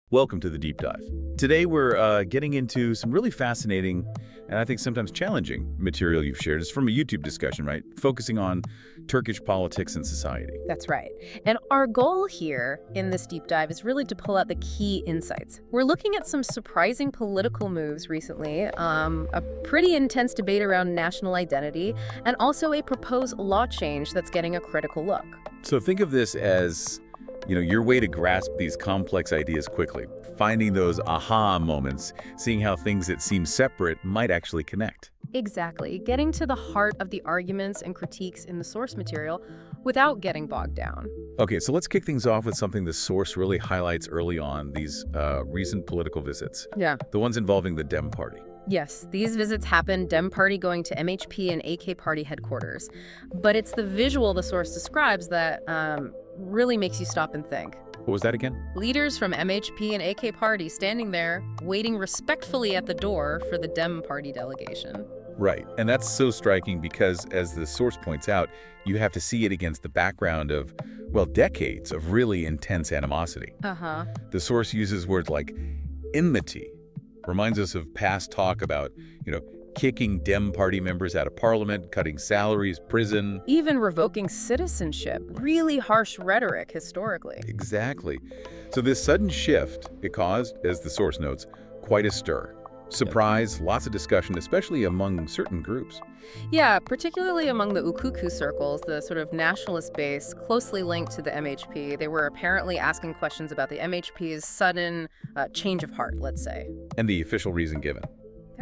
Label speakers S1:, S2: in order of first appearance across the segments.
S1: Welcome to the Deep Dive. Today we're getting into some really fascinating and I think sometimes challenging material you've shared. It's from a YouTube discussion, right? Focusing on Turkish politics and society.
S2: That's right. And our goal here in this deep dive is really to pull out the key insights. We're looking at some surprising political moves recently, a pretty intense debate around national identity, and also a proposed law change that's getting a critical look.
S1: So think of this as, your way to grasp these complex ideas quickly, finding those aha moments, seeing how things that seem separate might actually connect.
S2: Exactly. Getting to the heart of the arguments and critiques in the source material without getting bogged down.
S1: Okay, so let's kick things off with something the source really highlights early on, these recent political visits.
S2: Yeah.
S1: The ones involving the DEM Party.
S2: Yes, these visits happened, DEM Party going to MHP and AK Party headquarters. But it's the visual the source describes that really makes you stop and think.
S1: What was that again?
S2: Leaders from MHP and AK Party standing there, waiting respectfully at the door for the DEM Party delegation.
S1: Right, and that's so striking because, as the source points out, you have to see it against the background of, decades of really intense animosity.
S2: Uh-huh.
S1: The source uses words like enmity, reminds us of past talk about, kicking DEM Party members out of parliament, cutting salaries, prison.
S2: Even revoking citizenship. Really harsh rhetoric historically.
S1: Exactly. So this sudden shift, it caused, as the source notes, quite a stir. Surprise, lots of discussion, especially among certain groups.
S2: Yeah, particularly among the Ukuku circles, the sort of nationalist base closely linked to the MHP. They were apparently asking questions about the MHP's sudden change of heart, let's say.
S1: And the official reason given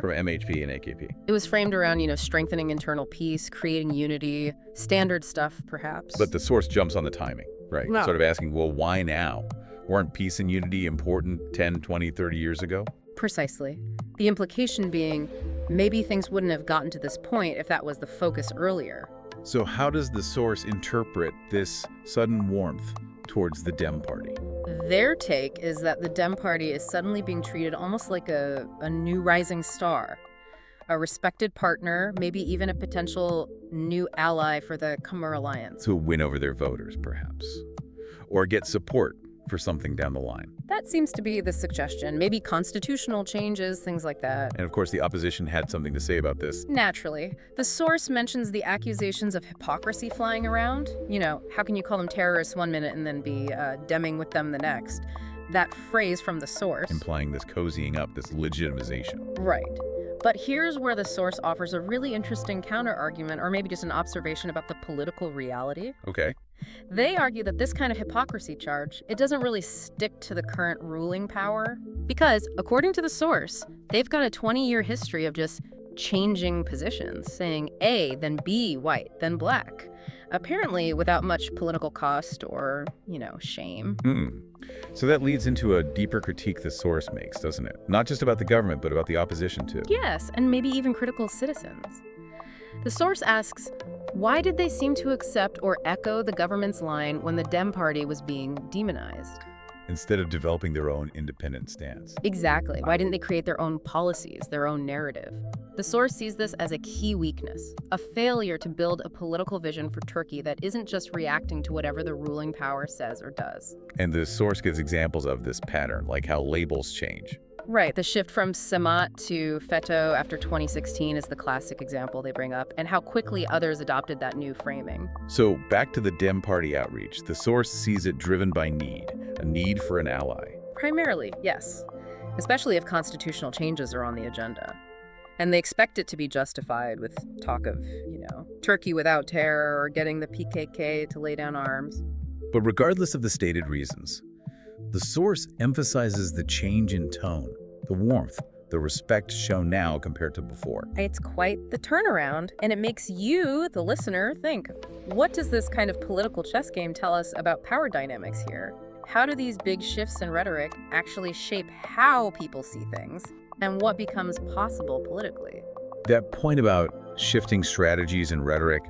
S1: from MHP and AKP.
S2: It was framed around, strengthening internal peace, creating unity, standard stuff, perhaps.
S1: But the source jumps on the timing, right?
S2: No.
S1: Sort of asking, well, why now? Weren't peace and unity important 10, 20, 30 years ago?
S2: Precisely. The implication being, maybe things wouldn't have gotten to this point if that was the focus earlier.
S1: So how does the source interpret this sudden warmth towards the DEM Party?
S2: Their take is that the DEM Party is suddenly being treated almost like a new rising star, a respected partner, maybe even a potential new ally for the Khmer Alliance.
S1: To win over their voters, perhaps. Or get support for something down the line.
S2: That seems to be the suggestion. Maybe constitutional changes, things like that.
S1: And of course, the opposition had something to say about this.
S2: Naturally. The source mentions the accusations of hypocrisy flying around. How can you call them terrorists one minute and then be demming with them the next? That phrase from the source.
S1: Implying this cozying up, this legitimization.
S2: Right. But here's where the source offers a really interesting counter-argument, or maybe just an observation about the political reality.
S1: Okay.
S2: They argue that this kind of hypocrisy charge, it doesn't really stick to the current ruling power. Because, according to the source, they've got a 20-year history of just changing positions, saying A, then B, white, then black. Apparently without much political cost or, shame.
S1: So that leads into a deeper critique the source makes, doesn't it? Not just about the government, but about the opposition too.
S2: Yes, and maybe even critical citizens. The source asks, why did they seem to accept or echo the government's line when the DEM Party was being demonized?
S1: Instead of developing their own independent stance.
S2: Exactly. Why didn't they create their own policies, their own narrative? The source sees this as a key weakness, a failure to build a political vision for Turkey that isn't just reacting to whatever the ruling power says or does.
S1: And the source gives examples of this pattern, like how labels change.
S2: Right. The shift from Semat to FETÖ after 2016 is the classic example they bring up, and how quickly others adopted that new framing.
S1: So back to the DEM Party outreach. The source sees it driven by need, a need for an ally.
S2: Primarily, yes. Especially if constitutional changes are on the agenda. And they expect it to be justified with talk of, Turkey without terror or getting the PKK to lay down arms.
S1: But regardless of the stated reasons, the source emphasizes the change in tone, the warmth, the respect shown now compared to before.
S2: It's quite the turnaround, and it makes you, the listener, think, what does this kind of political chess game tell us about power dynamics here? How do these big shifts in rhetoric actually shape how people see things, and what becomes possible politically?
S1: That point about shifting strategies and rhetoric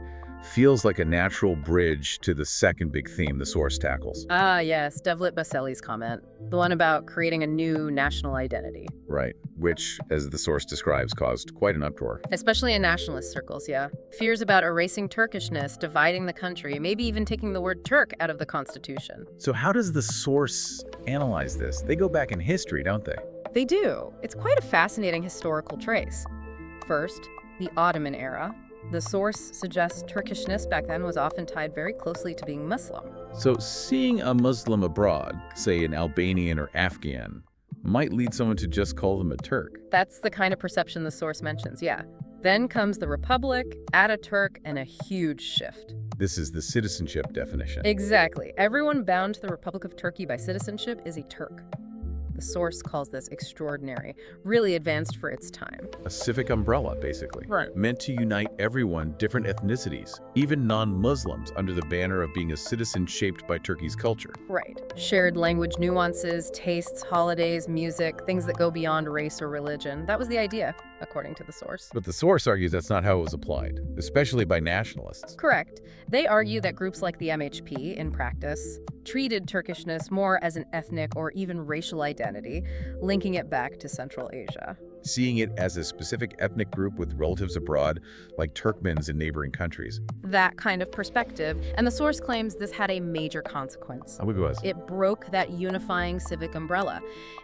S1: feels like a natural bridge to the second big theme the source tackles.
S2: Ah, yes, Devlet Baseli's comment, the one about creating a new national identity.
S1: Right, which, as the source describes, caused quite an uproar.
S2: Especially in nationalist circles, yeah. Fears about erasing Turkishness, dividing the country, maybe even taking the word Turk out of the constitution.
S1: So how does the source analyze this? They go back in history, don't they?
S2: They do. It's quite a fascinating historical trace. First, the Ottoman era. The source suggests Turkishness back then was often tied very closely to being Muslim.
S1: So seeing a Muslim abroad, say an Albanian or Afghan, might lead someone to just call them a Turk.
S2: That's the kind of perception the source mentions, yeah. Then comes the Republic, Ataturk, and a huge shift.
S1: This is the citizenship definition.
S2: Exactly. Everyone bound to the Republic of Turkey by citizenship is a Turk. The source calls this extraordinary, really advanced for its time.
S1: A civic umbrella, basically.
S2: Right.
S1: Meant to unite everyone, different ethnicities, even non-Muslims, under the banner of being a citizen shaped by Turkey's culture.
S2: Right. Shared language nuances, tastes, holidays, music, things that go beyond race or religion. That was the idea, according to the source.
S1: But the source argues that's not how it was applied, especially by nationalists.
S2: Correct. They argue that groups like the MHP, in practice, treated Turkishness more as an ethnic or even racial identity, linking it back to Central Asia.
S1: Seeing it as a specific ethnic group with relatives abroad, like Turkmens in neighboring countries.
S2: That kind of perspective, and the source claims this had a major consequence.
S1: Which was?
S2: It broke that unifying civic umbrella.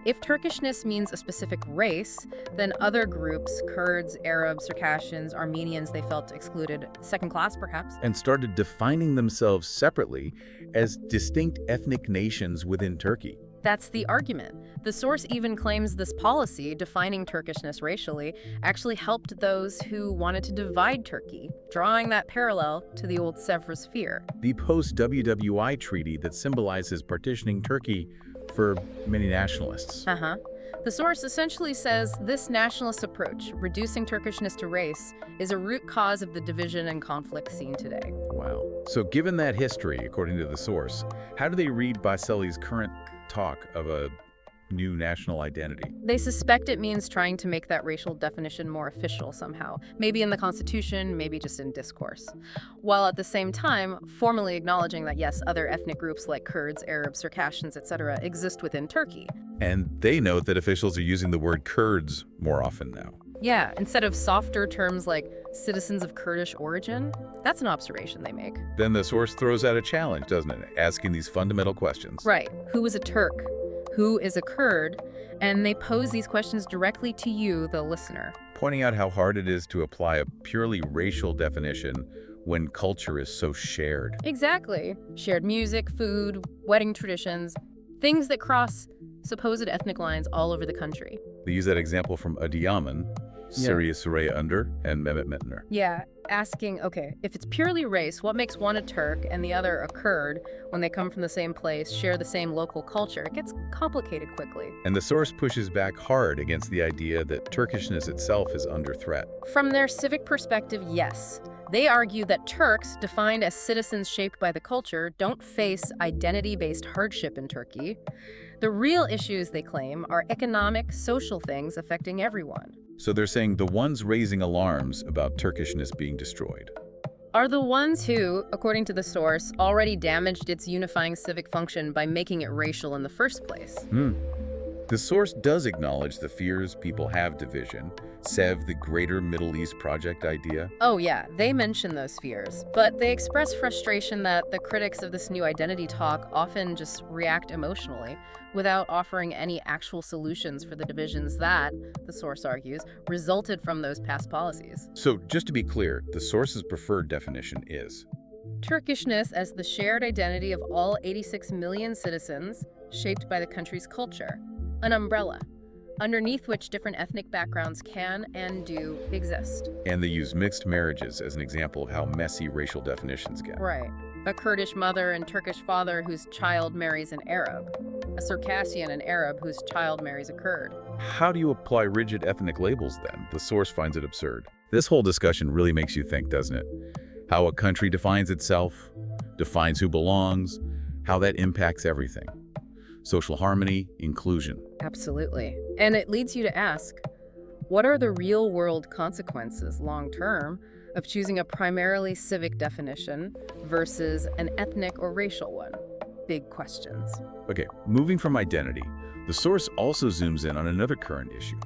S2: If Turkishness means a specific race, then other groups, Kurds, Arabs, Circassians, Armenians, they felt excluded, second class perhaps.
S1: And started defining themselves separately as distinct ethnic nations within Turkey.
S2: That's the argument. The source even claims this policy, defining Turkishness racially, actually helped those who wanted to divide Turkey, drawing that parallel to the old Sevres sphere.
S1: The post-WWI treaty that symbolizes partitioning Turkey for many nationalists.
S2: The source essentially says this nationalist approach, reducing Turkishness to race, is a root cause of the division and conflict seen today.
S1: Wow. So given that history, according to the source, how do they read Baseli's current talk of a new national identity?
S2: They suspect it means trying to make that racial definition more official somehow, maybe in the Constitution, maybe just in discourse, while at the same time formally acknowledging that yes, other ethnic groups like Kurds, Arabs, Circassians, etc. exist within Turkey.
S1: And they note that officials are using the word Kurds more often now.
S2: Yeah, instead of softer terms like citizens of Kurdish origin, that's an observation they make.
S1: Then the source throws out a challenge, doesn't it? Asking these fundamental questions.
S2: Right. Who is a Turk? Who is a Kurd? And they pose these questions directly to you, the listener.
S1: Pointing out how hard it is to apply a purely racial definition when culture is so shared.
S2: Exactly. Shared music, food, wedding traditions, things that cross supposed ethnic lines all over the country.
S1: They use that example from Adıyaman, Syria Suraya Under, and Mehmet Metner.
S2: Yeah, asking, okay, if it's purely race, what makes one a Turk and the other a Kurd when they come from the same place, share the same local culture? It gets complicated quickly.
S1: And the source pushes back hard against the idea that Turkishness itself is under threat.
S2: From their civic perspective, yes. They argue that Turks, defined as citizens shaped by the culture, don't face identity-based hardship in Turkey. The real issues, they claim, are economic, social things affecting everyone.
S1: So they're saying the ones raising alarms about Turkishness being destroyed
S2: are the ones who, according to the source, already damaged its unifying civic function by making it racial in the first place.
S1: The source does acknowledge the fears people have division, SEV, the Greater Middle East Project idea.
S2: Oh yeah, they mention those fears, but they express frustration that the critics of this new identity talk often just react emotionally without offering any actual solutions for the divisions that, the source argues, resulted from those past policies.
S1: So just to be clear, the source's preferred definition is
S2: Turkishness as the shared identity of all 86 million citizens shaped by the country's culture. An umbrella, underneath which different ethnic backgrounds can and do exist.
S1: And they use mixed marriages as an example of how messy racial definitions get.
S2: Right. A Kurdish mother and Turkish father whose child marries an Arab. A Circassian and Arab whose child marries a Kurd.
S1: How do you apply rigid ethnic labels then? The source finds it absurd. This whole discussion really makes you think, doesn't it? How a country defines itself, defines who belongs, how that impacts everything. Social harmony, inclusion.
S2: Absolutely. And it leads you to ask, what are the real-world consequences long-term of choosing a primarily civic definition versus an ethnic or racial one. Big questions.
S1: Okay, moving from identity, the source also zooms in on another current issue.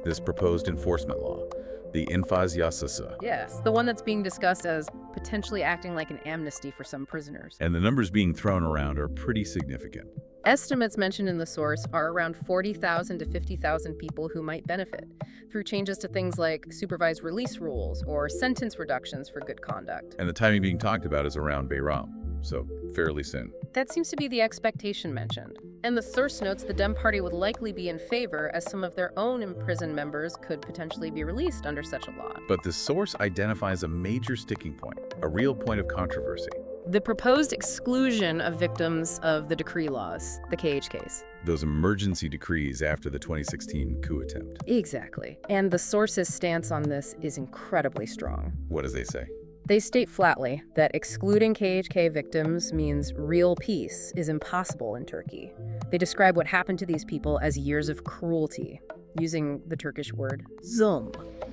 S1: This proposed enforcement law, the infaz yasası.
S2: Yes, the one that's being discussed as potentially acting like an amnesty for some prisoners.
S1: And the numbers being thrown around are pretty significant.
S2: Estimates mentioned in the source are around 40,000 to 50,000 people who might benefit through changes to things like supervised release rules or sentence reductions for good conduct.
S1: And the timing being talked about is around Bayram, so fairly soon.
S2: That seems to be the expectation mentioned. And the source notes the DEM Party would likely be in favor, as some of their own imprisoned members could potentially be released under such a law.
S1: But the source identifies a major sticking point, a real point of controversy.
S2: The proposed exclusion of victims of the decree laws, the KHKs.
S1: Those emergency decrees after the 2016 coup attempt.
S2: Exactly. And the source's stance on this is incredibly strong.
S1: What does they say?
S2: They state flatly that excluding KHK victims means real peace is impossible in Turkey. They describe what happened to these people as years of cruelty, using the Turkish word zulm.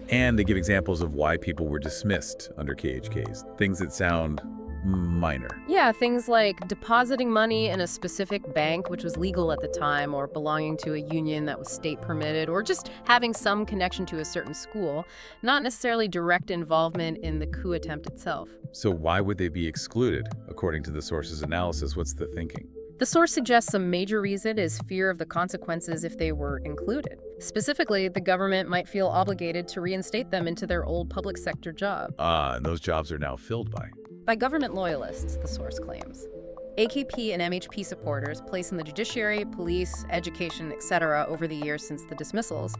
S1: And they give examples of why people were dismissed under KHKs, things that sound minor.
S2: Yeah, things like depositing money in a specific bank, which was legal at the time, or belonging to a union that was state permitted, or just having some connection to a certain school, not necessarily direct involvement in the coup attempt itself.
S1: So why would they be excluded? According to the source's analysis, what's the thinking?
S2: The source suggests a major reason is fear of the consequences if they were included. Specifically, the government might feel obligated to reinstate them into their old public sector job.
S1: And those jobs are now filled by
S2: government loyalists, the source claims. AKP and MHP supporters placed in the judiciary, police, education, etc. over the years since the dismissals.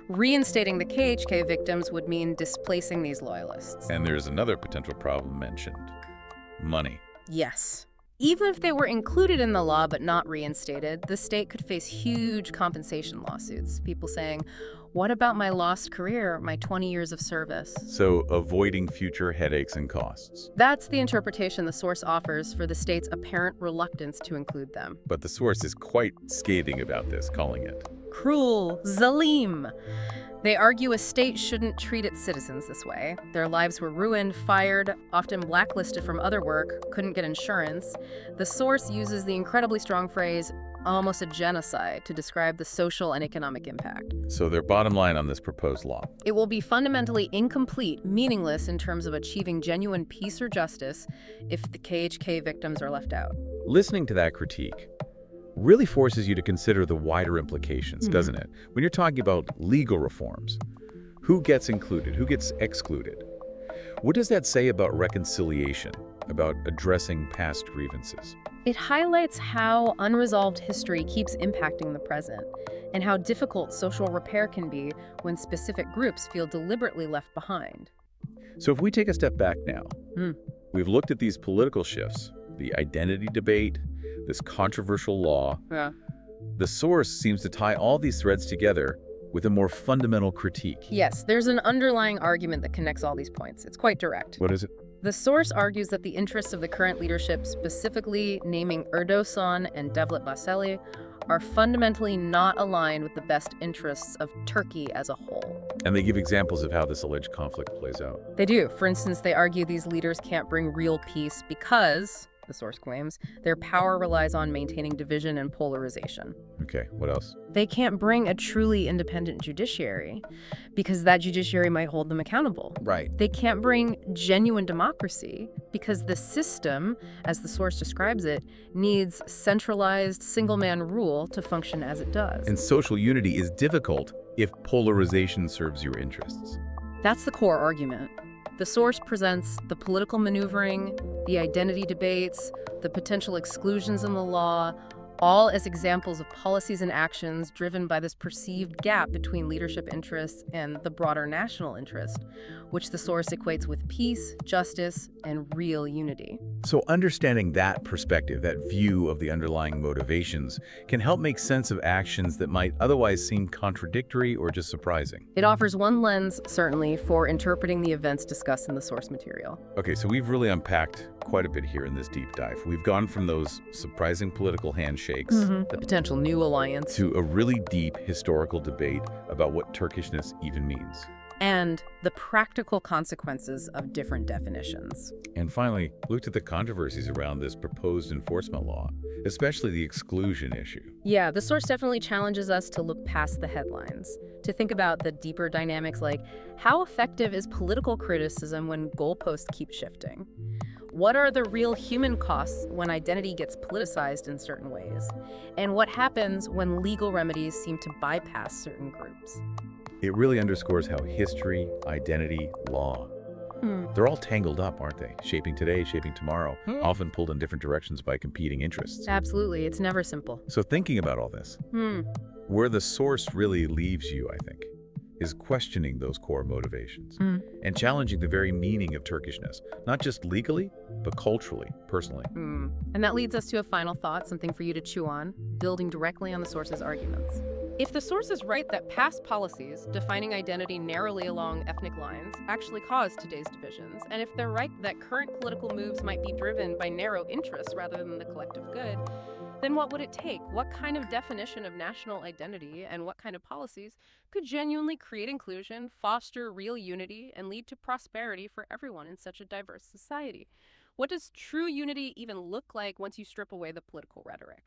S2: Reinstating the KHK victims would mean displacing these loyalists.
S1: And there's another potential problem mentioned: money.
S2: Yes. Even if they were included in the law but not reinstated, the state could face huge compensation lawsuits. People saying, what about my lost career, my 20 years of service?
S1: So avoiding future headaches and costs.
S2: That's the interpretation the source offers for the state's apparent reluctance to include them.
S1: But the source is quite scathing about this, calling it
S2: cruel, zalim. They argue a state shouldn't treat its citizens this way. Their lives were ruined, fired, often blacklisted from other work, couldn't get insurance. The source uses the incredibly strong phrase, almost a genocide, to describe the social and economic impact.
S1: So their bottom line on this proposed law:
S2: it will be fundamentally incomplete, meaningless in terms of achieving genuine peace or justice if the KHK victims are left out.
S1: Listening to that critique really forces you to consider the wider implications, doesn't it? When you're talking about legal reforms, who gets included, who gets excluded? What does that say about reconciliation, about addressing past grievances?
S2: It highlights how unresolved history keeps impacting the present, and how difficult social repair can be when specific groups feel deliberately left behind.
S1: So if we take a step back now, we've looked at these political shifts, the identity debate, this controversial law.
S2: Yeah.
S1: The source seems to tie all these threads together with a more fundamental critique.
S2: Yes, there's an underlying argument that connects all these points. It's quite direct.
S1: What is it?
S2: The source argues that the interests of the current leadership, specifically naming Erdoğan and Devlet Bahçeli, are fundamentally not aligned with the best interests of Turkey as a whole.
S1: And they give examples of how this alleged conflict plays out.
S2: They do. For instance, they argue these leaders can't bring real peace because, the source claims, their power relies on maintaining division and polarization.
S1: Okay, what else?
S2: They can't bring a truly independent judiciary because that judiciary might hold them accountable.
S1: Right.
S2: They can't bring genuine democracy because the system, as the source describes it, needs centralized single-man rule to function as it does.
S1: And social unity is difficult if polarization serves your interests.
S2: That's the core argument. The source presents the political maneuvering, the identity debates, the potential exclusions in the law, all as examples of policies and actions driven by this perceived gap between leadership interests and the broader national interest, which the source equates with peace, justice, and real unity.
S1: So understanding that perspective, that view of the underlying motivations, can help make sense of actions that might otherwise seem contradictory or just surprising.
S2: It offers one lens, certainly, for interpreting the events discussed in the source material.
S1: Okay, so we've really unpacked quite a bit here in this deep dive. We've gone from those surprising political handshakes
S2: The potential new alliance.
S1: to a really deep historical debate about what Turkishness even means.
S2: and the practical consequences of different definitions.
S1: And finally, looked at the controversies around this proposed enforcement law, especially the exclusion issue.
S2: Yeah, the source definitely challenges us to look past the headlines, to think about the deeper dynamics like how effective is political criticism when goalposts keep shifting? What are the real human costs when identity gets politicized in certain ways? And what happens when legal remedies seem to bypass certain groups?
S1: It really underscores how history, identity, law, they're all tangled up, aren't they? Shaping today, shaping tomorrow, often pulled in different directions by competing interests.
S2: Absolutely, it's never simple.
S1: So thinking about all this, where the source really leaves you, I think, is questioning those core motivations and challenging the very meaning of Turkishness, not just legally, but culturally, personally.
S2: And that leads us to a final thought, something for you to chew on, building directly on the source's arguments. If the source is right that past policies defining identity narrowly along ethnic lines actually caused today's divisions, and if they're right that current political moves might be driven by narrow interests rather than the collective good, then what would it take? What kind of definition of national identity and what kind of policies could genuinely create inclusion, foster real unity, and lead to prosperity for everyone in such a diverse society? What does true unity even look like once you strip away the political rhetoric?